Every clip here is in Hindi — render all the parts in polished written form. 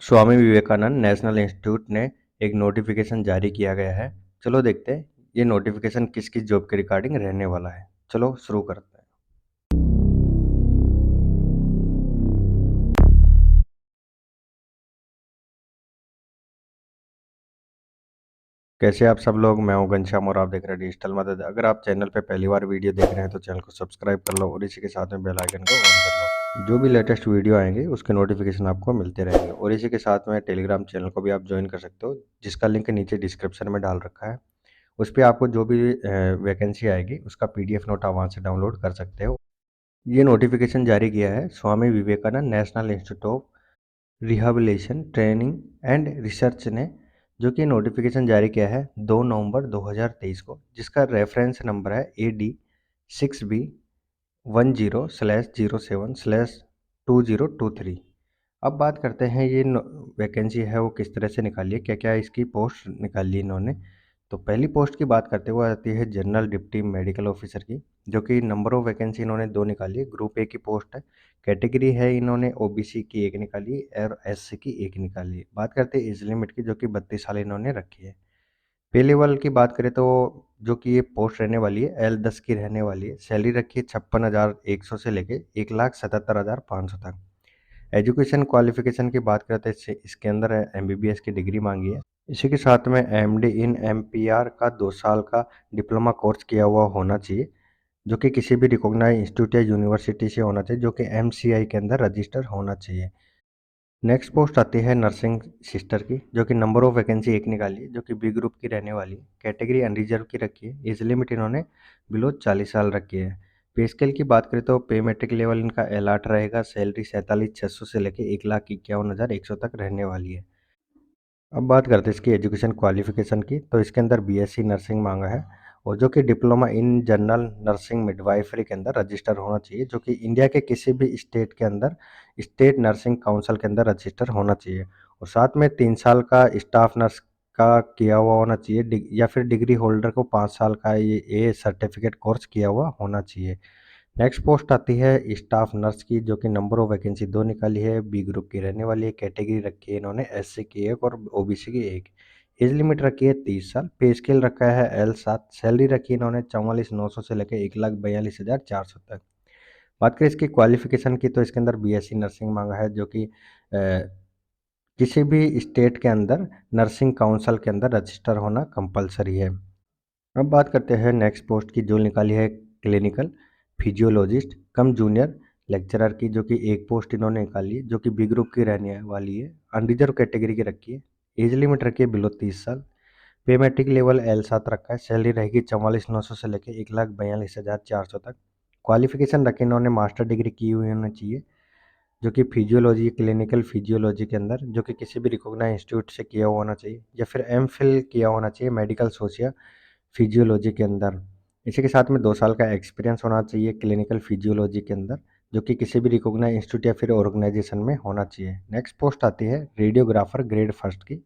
स्वामी विवेकानंद नेशनल इंस्टीट्यूट ने एक नोटिफिकेशन जारी किया गया है। चलो देखते हैं ये नोटिफिकेशन किस किस जॉब के रिगार्डिंग रहने वाला है। चलो शुरू करते हैं। कैसे आप सब लोग, मैं हूं घनश्याम और आप देख रहे हैं डिजिटल मदद। अगर आप चैनल पे पहली बार वीडियो देख रहे हैं तो चैनल को सब्सक्राइब कर लो और इसी के साथ में बेल आइकन को ऑन कर लो। जो भी लेटेस्ट वीडियो आएंगे उसके नोटिफिकेशन आपको मिलते रहेंगे। और इसी के साथ में टेलीग्राम चैनल को भी आप ज्वाइन कर सकते हो, जिसका लिंक नीचे डिस्क्रिप्शन में डाल रखा है। उस पर आपको जो भी वैकेंसी आएगी उसका पीडीएफ नोट आप वहाँ से डाउनलोड कर सकते हो। ये नोटिफिकेशन जारी किया है Swami Vivekananda national institute of rehabilitation training and research ने, जो कि नोटिफिकेशन जारी किया है 2 नवंबर 2023 को, जिसका रेफरेंस नंबर है AD6B10/07/2023। अब बात करते हैं ये वैकेंसी है वो किस तरह से निकाली है, क्या क्या इसकी पोस्ट निकाली है इन्होंने। तो पहली पोस्ट की बात करते हुए आती है जनरल डिप्टी मेडिकल ऑफिसर की, जो कि नंबर ऑफ वैकेंसी इन्होंने 2 निकाली है। ग्रुप ए की पोस्ट है। कैटेगरी है इन्होंने ओबीसी की 1 निकाली है और एससी की 1 निकाली है। बात करते हैं एज लिमिट की, जो कि 32 साल इन्होंने रखी है। पे लेवल की बात करें तो जो कि ये पोस्ट रहने वाली है L10 की रहने वाली है। सैलरी रखी है 56,100 से लेके 1,77,500 तक। एजुकेशन क्वालिफिकेशन की बात करते हैं इसके अंदर एमबीबीएस की डिग्री मांगी है। इसी के साथ में एमडी इन एमपीआर का 2 साल का डिप्लोमा कोर्स किया हुआ होना चाहिए, जो कि किसी भी रिकॉग्नाइज्ड इंस्टीट्यूट या यूनिवर्सिटी से होना चाहिए, जो कि एमसीआई के अंदर रजिस्टर होना चाहिए। नेक्स्ट पोस्ट आती है नर्सिंग सिस्टर की, जो कि नंबर ऑफ वैकेंसी 1 निकाली है, जो कि बी ग्रुप की रहने वाली है। कैटेगरी अनरिजर्व की रखी है। एज लिमिट इन्होंने बिलो 40 साल रखी है। पे स्केल की बात करें तो पे मैट्रिक लेवल इनका L8 रहेगा। सैलरी 47,600 से लेकर 1,51,100 तक रहने वाली है। अब बात करते हैं इसकी एजुकेशन क्वालिफिकेशन की, तो इसके अंदर बीएससी नर्सिंग मांगा है, और जो कि diploma in general nursing midwifery के अंदर रजिस्टर होना चाहिए, जो कि इंडिया के किसी भी स्टेट के अंदर स्टेट नर्सिंग काउंसिल के अंदर रजिस्टर होना चाहिए। और साथ में 3 साल का स्टाफ नर्स का किया हुआ होना चाहिए, या फिर डिग्री होल्डर को 5 साल का ये सर्टिफिकेट कोर्स किया हुआ होना चाहिए। नेक्स्ट पोस्ट आती है स्टाफ नर्स की, जो कि नंबर ऑफ वैकेंसी 2 निकाली है। बी ग्रुप की रहने वाली है। कैटेगरी रखी है इन्होंने एससी की 1 और ओबीसी की 1। एज लिमिट रखी है 30 साल। पे स्केल रखा है L7। सैलरी रखी है इन्होंने 44,900 से लेकर 1,42,400 तक। बात करें इसकी क्वालिफिकेशन की, तो इसके अंदर बीएससी नर्सिंग मांगा है, जो कि किसी भी स्टेट के अंदर नर्सिंग काउंसिल के अंदर रजिस्टर होना कंपलसरी है। अब बात करते हैं नेक्स्ट पोस्ट की, जो निकाली है क्लिनिकल फिजियोलॉजिस्ट कम जूनियर लेक्चरर की, जो कि 1 पोस्ट इन्होंने निकाली है, जो कि बी ग्रुप की रहने वाली है। अनरिजर्व कैटेगरी की रखी है। एज लिमिट रखी है बिलो 30 साल। पे मैट्रिक लेवल L7 रखा है। सैलरी रहेगी 44,900 से लेकर 1,42,400 तक। क्वालिफिकेशन रखे इन्होंने मास्टर डिग्री की हुई होनी चाहिए, जो कि फिजियोलॉजी क्लिनिकल फिजियोलॉजी के अंदर, जो कि किसी भी रिकॉग्नाइज्ड इंस्टीट्यूट से किया हुआ होना चाहिए, या फिर एमफिल किया होना चाहिए मेडिकल सोशिया फिजियोलॉजी के अंदर। इसी के साथ में 2 साल का एक्सपीरियंस होना चाहिए क्लिनिकल फिजियोलॉजी के अंदर, जो कि किसी भी रिकॉग्नाइज्ड इंस्टीट्यूट या फिर ऑर्गेनाइजेशन में होना चाहिए। नेक्स्ट पोस्ट आती है रेडियोग्राफर ग्रेड फर्स्ट की,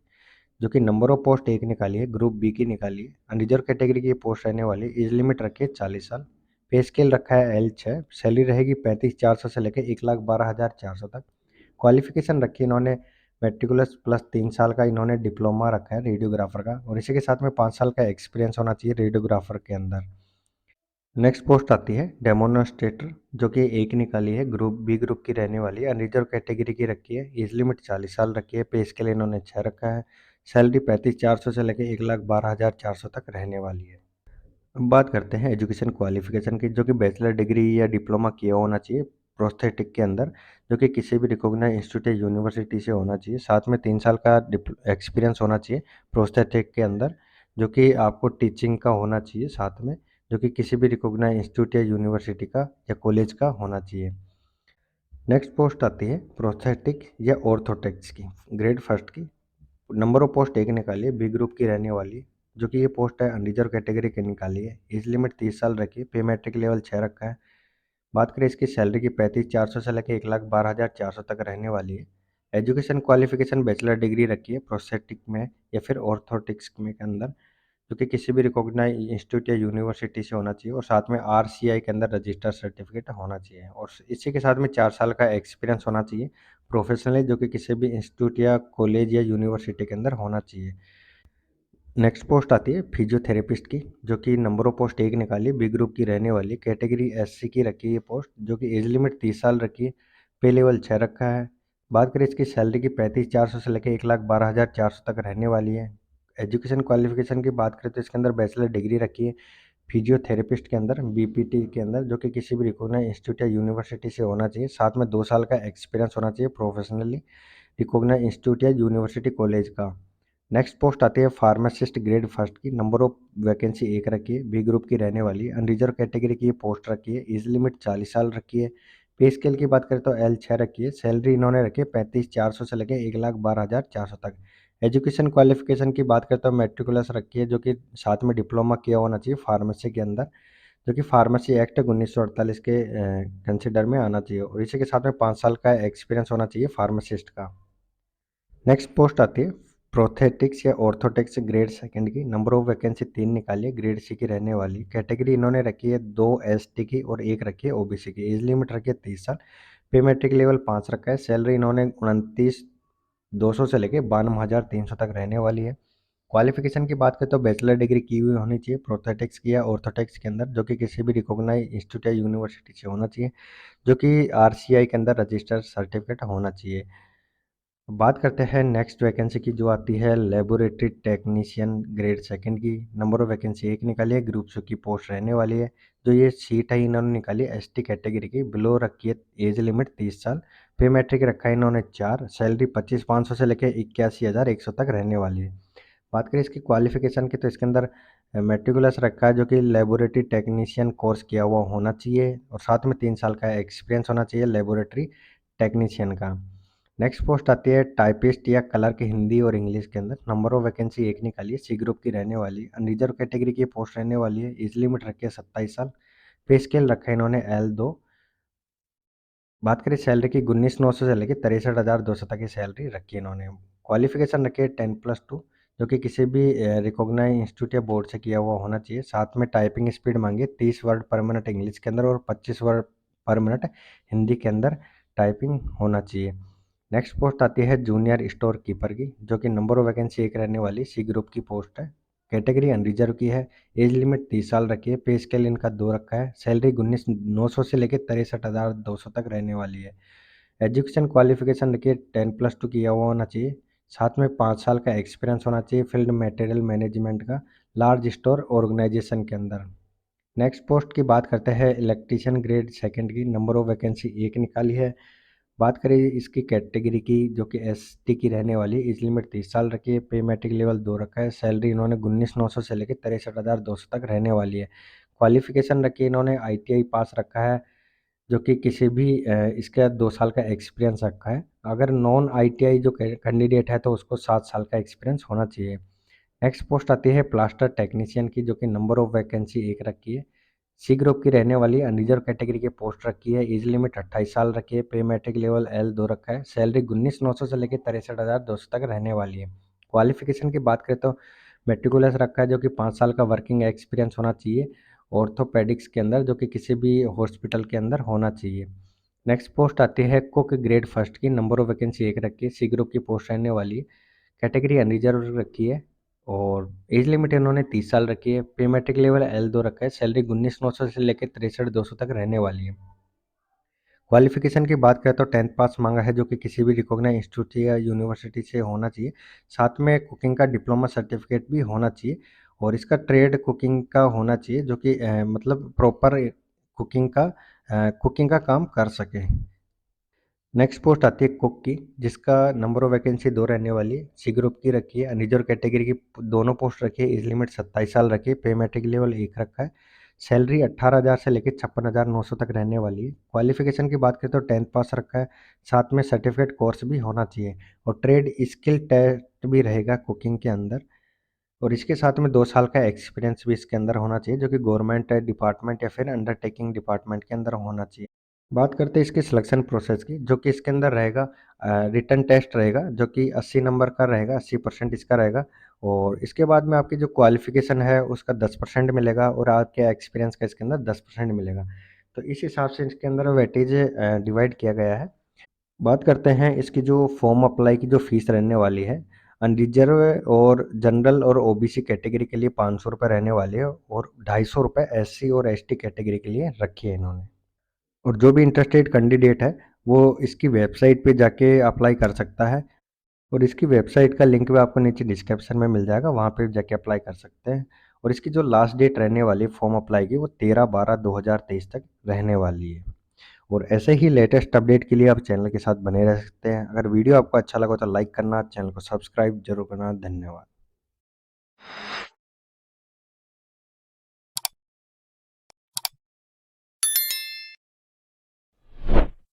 जो कि नंबर ऑफ पोस्ट 1 निकाली है। ग्रुप बी की निकाली है। अनरिजर्व कैटेगरी की पोस्ट रहने वाली है। एज लिमिट रखी है 40 साल। पे स्केल रखा है L6। सैलरी रहेगी 35,400 से लेकर 1,12,400 तक। क्वालिफिकेशन रखी है इन्होंने मेट्रिकुलस प्लस 3 साल का इन्होंने डिप्लोमा रखा है रेडियोग्राफर का, और इसी के साथ में 5 साल का एक्सपीरियंस होना चाहिए रेडियोग्राफर के अंदर। नेक्स्ट पोस्ट आती है डेमोन्स्ट्रेटर, जो कि 1 निकाली है। ग्रुप बी ग्रुप की रहने वाली है। अनरिजर्व कैटेगरी की रखी है। एज लिमिट 40 साल रखी है। पे स्केल इन्होंने 6 रखा है। सैलरी 35,400 से लेकर 1,12,400 तक रहने वाली है। अब बात करते हैं एजुकेशन क्वालिफिकेशन की, जो कि बैचलर डिग्री या डिप्लोमा किया होना चाहिए प्रोस्थेटिक के अंदर, जो कि किसी भी रिकॉग्नाइज्ड इंस्टीट्यूट या यूनिवर्सिटी से होना चाहिए। साथ में 3 साल का एक्सपीरियंस होना चाहिए प्रोस्थेटिक के अंदर, जो कि आपको टीचिंग का होना चाहिए साथ में, जो कि किसी भी रिकॉग्नाइज्ड इंस्टीट्यूट या यूनिवर्सिटी का या कॉलेज का होना चाहिए। नेक्स्ट पोस्ट आती है प्रोस्थेटिक या ऑर्थोटिक्स की ग्रेड फर्स्ट की। नंबर ऑफ पोस्ट 1 निकाली है। बी ग्रुप की रहने वाली, जो कि ये पोस्ट है अनरिजर्व कैटेगरी की निकाली है। एज लिमिट 30 साल रखी है। पे मैट्रिक लेवल 6 रखा है। बात करें इसकी सैलरी की 35,400 से लेकर 1,12,400 तक रहने वाली है। एजुकेशन क्वालिफिकेशन बैचलर डिग्री रखी है प्रोस्थेटिक में या फिर ऑर्थोटिक्स में के अंदर, जो कि किसी भी रिकॉग्नाइज्ड इंस्टीट्यूट या यूनिवर्सिटी से होना चाहिए, और साथ में आरसीआई के अंदर रजिस्टर्ड सर्टिफिकेट होना चाहिए, और इसी के साथ में 4 साल का एक्सपीरियंस होना चाहिए प्रोफेशनली जो कि किसी भी इंस्टीट्यूट या कॉलेज या यूनिवर्सिटी के अंदर होना चाहिए। नेक्स्ट पोस्ट आती है फिजियोथेरेपिस्ट की, जो कि नंबर ऑफ पोस्ट एक निकाली, बी ग्रुप की रहने वाली, कैटेगरी एससी की रखी है ये पोस्ट, जो कि एज लिमिट 30 साल रखी है, पे लेवल 6 रखा है। बात करें इसकी सैलरी की 35,400 से लेकर 1,12,400 तक रहने वाली है। एजुकेशन क्वालिफिकेशन की बात करें तो इसके अंदर बैचलर डिग्री रखी है फिजियोथेरेपिस्ट के अंदर, बीपीटी के अंदर, जो कि किसी भी रिकॉग्नाइज इंस्टीट्यूट या यूनिवर्सिटी से होना चाहिए। साथ में 2 साल का एक्सपीरियंस होना चाहिए प्रोफेशनली रिकॉग्नाइज इंस्टीट्यूट या यूनिवर्सिटी कॉलेज का। नेक्स्ट पोस्ट आती है फार्मासिस्ट ग्रेड फर्स्ट की, नंबर ऑफ वैकेंसी एक रखी है, बी ग्रुप की रहने वाली है, अनरिजर्व कैटेगरी की ये पोस्ट रखी है, एज लिमिट 40 साल रखी है। पे स्केल की बात करें तो L6 रखी है, सैलरी इन्होंने रखी है 35,400 से लेकर 1,12,400 तक। एजुकेशन क्वालिफिकेशन की बात करें तो मेट्रिकुलस रखी है, जो कि साथ में डिप्लोमा किया होना चाहिए फार्मेसी के अंदर, जो कि फार्मेसी एक्ट 1948 के कंसिडर में आना चाहिए, और इसी के साथ में 5 साल का एक्सपीरियंस होना चाहिए फार्मासिस्ट का। नेक्स्ट पोस्ट आती है प्रोथेटिक्स या ऑर्थोटिक्स ग्रेड सेकंड की, नंबर ऑफ वैकेंसी 3 निकाली है, ग्रेड सी की रहने वाली, कैटेगरी इन्होंने रखी है 2 ST की और एक रखी है OBC की, एज लिमिट रखी है 30 साल, पे मेट्रिक लेवल 5 रखा है, सैलरी इन्होंने 29,200 से लेके 92,300 तक रहने वाली है। क्वालिफिकेशन की बात करें तो बैचलर डिग्री की हुई होनी चाहिए प्रोथेटिक्स की या ऑर्थोटिक्स के अंदर, जो कि किसी भी रिकॉग्नाइज इंस्टीट्यूट या यूनिवर्सिटी से होना चाहिए, जो कि RCI के अंदर रजिस्टर्ड सर्टिफिकेट होना चाहिए। बात करते हैं नेक्स्ट वैकेंसी की, जो आती है लेबोरेटरी टेक्नीशियन ग्रेड सेकंड की, नंबर ऑफ वैकेंसी एक निकाली है, ग्रुप सी की पोस्ट रहने वाली है। जो ये सीट है इन्होंने निकाली ST कैटेगरी की, बिलो रखी है एज लिमिट 30 साल, पे मैट्रिक रखा है इन्होंने 4, सैलरी 25,500 से लेकर 81,100 तक रहने वाली है। बात करें इसकी क्वालिफिकेशन की तो इसके अंदर मेट्रिकुलस रखा है, जो कि लेबोरेटरी टेक्नीशियन कोर्स किया हुआ होना चाहिए, और साथ में 3 साल का एक्सपीरियंस होना चाहिए लेबोरेटरी टेक्नीशियन का। नेक्स्ट पोस्ट आती है टाइपिस्ट या क्लर्क हिंदी और इंग्लिश के अंदर, नंबर ऑफ वैकेंसी एक निकाली है, सी ग्रुप की रहने वाली है, अनरिजर्व कैटेगरी की पोस्ट रहने वाली है, एज लिमिट रखी है 27 साल, पे स्केल रखा है इन्होंने L2। बात करें सैलरी की 19,900 से लेकर 63,200 तक की सैलरी रखी है इन्होंने। क्वालिफिकेशन रखी है 10+2, जो कि किसी भी रिकॉग्नाइज इंस्टीट्यूट या बोर्ड से किया हुआ होना चाहिए। साथ में टाइपिंग स्पीड मांगी 30 वर्ड पर मिनट इंग्लिश के अंदर और 25 वर्ड पर मिनट हिंदी के अंदर टाइपिंग होना चाहिए। नेक्स्ट पोस्ट आती है जूनियर स्टोर कीपर की, जो कि नंबर ऑफ वैकेंसी एक रहने वाली सी ग्रुप की पोस्ट है, कैटेगरी अनरिजर्व की है, एज लिमिट 30 साल रखी है, पे स्केल इनका 2 रखा है, सैलरी 19,900 से लेकर 63,200 तक रहने वाली है। एजुकेशन क्वालिफिकेशन रखिए 10+2 किया हुआ होना चाहिए, साथ में 5 साल का एक्सपीरियंस होना चाहिए फील्ड मटेरियल मैनेजमेंट का लार्ज स्टोर ऑर्गेनाइजेशन के अंदर। नेक्स्ट पोस्ट की बात करते हैं इलेक्ट्रीशियन ग्रेड सेकंड की, नंबर ऑफ वैकेंसी एक निकाली है। बात करें इसकी कैटेगरी की, जो कि ST की रहने वाली, एज लिमिट 30 साल रखी है, पे मैट्रिक लेवल 2 रखा है, सैलरी इन्होंने 19,900 से लेकर 63,200 तक रहने वाली है। क्वालिफिकेशन रखी है इन्होंने ITI पास रखा है, जो कि किसी भी इसके 2 साल का एक्सपीरियंस रखा है। अगर नॉन ITI जो कैंडिडेट है तो उसको 7 साल का एक्सपीरियंस होना चाहिए। नेक्स्ट पोस्ट आती है प्लास्टर टेक्नीशियन की, जो कि नंबर ऑफ वैकेंसी एक रखी है, सी ग्रुप की रहने वाली अनरिजर्व कैटेगरी की पोस्ट रखी है, एज लिमिट 28 साल रखी है, पे मैट्रिक लेवल L2 रखा है, सैलरी 19,900 से लेकर 63,200 तक रहने वाली है। क्वालिफिकेशन की बात करें तो मेट्रिकुलस रखा है, जो कि 5 साल का वर्किंग एक्सपीरियंस होना चाहिए ऑर्थोपेडिक्स के अंदर, जो कि किसी भी हॉस्पिटल के अंदर होना चाहिए। नेक्स्ट पोस्ट आती है कुक ग्रेड फर्स्ट की, नंबर ऑफ वैकेंसी एक रखी है, सी ग्रुप की पोस्ट रहने वाली है, कैटेगरी अनरिजर्व रखी है, और एज लिमिट इन्होंने 30 साल रखी है, पे मैट्रिक लेवल L2 रखा है, सैलरी 19,900 से लेकर 63,200 तक रहने वाली है। क्वालिफिकेशन की बात करें तो 10th पास मांगा है, जो कि किसी भी रिकॉग्नाइज इंस्टीट्यूट या यूनिवर्सिटी से होना चाहिए। साथ में कुकिंग का डिप्लोमा सर्टिफिकेट भी होना चाहिए, और इसका ट्रेड कुकिंग का होना चाहिए, जो कि मतलब प्रॉपर कुकिंग का काम कर सके। नेक्स्ट पोस्ट आती है कुक की, जिसका नंबर ऑफ वैकेंसी 2 रहने वाली है, सी ग्रुप की रखी है, अनरिजर्व कैटेगरी की दोनों पोस्ट रखी है, एज लिमिट 27 साल रखी है, पे मैट्रिक लेवल एक रखा है, सैलरी 18,000 से लेकर 56,900 तक रहने वाली है। क्वालिफिकेशन की बात करें तो 10th पास रखा है, साथ में सर्टिफिकेट कोर्स भी होना चाहिए, और ट्रेड स्किल टेस्ट भी रहेगा कुकिंग के अंदर, और इसके साथ में 2 साल का एक्सपीरियंस भी इसके अंदर होना चाहिए, जो कि गवर्नमेंट डिपार्टमेंट या फिर अंडरटेकिंग डिपार्टमेंट के अंदर होना चाहिए। बात करते हैं इसके सिलेक्शन प्रोसेस की, जो कि इसके अंदर रहेगा रिटन टेस्ट रहेगा, जो कि 80 नंबर का रहेगा, 80% इसका रहेगा, और इसके बाद में आपकी जो क्वालिफिकेशन है उसका 10% मिलेगा, और आपके एक्सपीरियंस का इसके अंदर 10% मिलेगा। तो इस हिसाब से इसके अंदर वेटेज डिवाइड किया गया है। बात करते हैं इसकी जो फॉर्म अप्लाई की जो फ़ीस रहने वाली है, अनरिजर्व और जनरल और ओबीसी कैटेगरी के लिए ₹500 रहने वाली है और ₹250 एससी और एसटी कैटेगरी के लिए रखी है इन्होंने। और जो भी इंटरेस्टेड कैंडिडेट है, वो इसकी वेबसाइट पे जाके अप्लाई कर सकता है और इसकी वेबसाइट का लिंक भी आपको नीचे डिस्क्रिप्शन में मिल जाएगा, वहाँ पे जाके अप्लाई कर सकते हैं। और इसकी जो लास्ट डेट रहने वाली है फॉर्म अप्लाई की, वो 13/12/2023 तक रहने वाली है। और ऐसे ही लेटेस्ट अपडेट के लिए आप चैनल के साथ बने रह सकते हैं। अगर वीडियो आपको अच्छा लगा तो लाइक करना, चैनल को सब्सक्राइब जरूर करना। धन्यवाद।